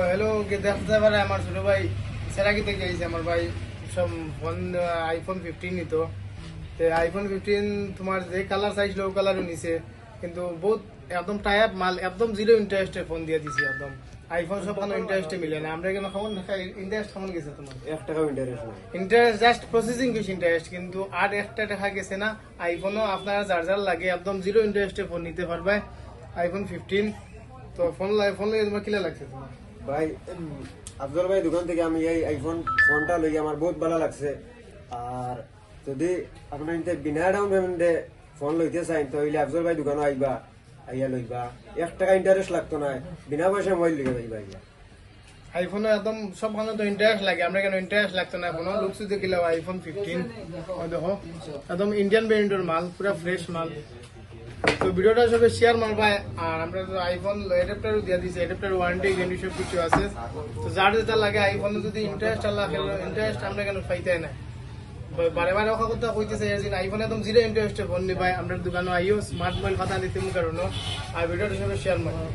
Hello দেখতে পারে আমার ছোট ভাই সেরাকি থেকে যাইছে আমার ভাই সব ফোন আইফোন 15 নিত আইফোন 15 তোমার যে কালার চাইছিল ও কালারও নিছে কিন্তু বহুত একদম টাইপ মাল একদম জিরো ইন্টারেস্টে ফোন দিয়ে দিছি একদম আইফোন সব কোনো ইন্টারেস্টে মিলে না আমরা কেন খাবো না ইন্টারেস্ট কেমন গেছে তোমার 1 টাকাও ইন্টারেস্ট নাই। Interest just processing fees interest কিন্তু আর একটা দেখা গেছে না আইফোনও আপনার চার্জার লাগে একদম জিরো ইন্টারেস্টে ফোন নিতে পারবে আইফোন 15 তো ফোন লাগে তোমার কিলা লাগছে তোমার ভাই আফজল ভাই দোকান থেকে আমি এই আইফোন ফোনটা লই আমার বহুত ভালো লাগছে। আর যদি আপনার ইনতে বিনা ডাউন পেমেন্টে ফোন লইতে চাই তো হইলে আফজল ভাই দোকানে আইবা আইয়া লইবা 1 টাকা ইন্টারেস্ট লাগতো না বিনা পয়সা মোবাইল লিখে যাইবা আইয়া। আইফোনে একদম সব খানে তো ইন্টারেস্ট লাগে আমরা কেন ইন্টারেস্ট লাগতো না কোনো লুকস দেখিলাম আইফোন 15 দেখো একদম ইন্ডিয়ান ব্র্যান্ডের মাল পুরো ফ্রেশ মাল। তো ভিডিওটা সবাই শেয়ার মারবা আর আমরা তো আইফোন অ্যাডাপ্টারও দিয়ে দিছি অ্যাডাপ্টার ওয়ারেন্টি গ্যারান্টি সব কিছু আছে। তো যার যেটা লাগে আইফোনে যদি ইন্টারেস্ট আল্লাহ ইন্টারেস্ট আমরা কেন পাইতে না বারে বারে ওখা কথা কইতেছে যে আইফোন একদম জিরো ইন্টারেস্টে ফোন নিবাই আমরা দোকানে আইও স্মার্ট মোবাইল কথা নিতে কারণ আর ভিডিওটা সবাই শেয়ার মারবা।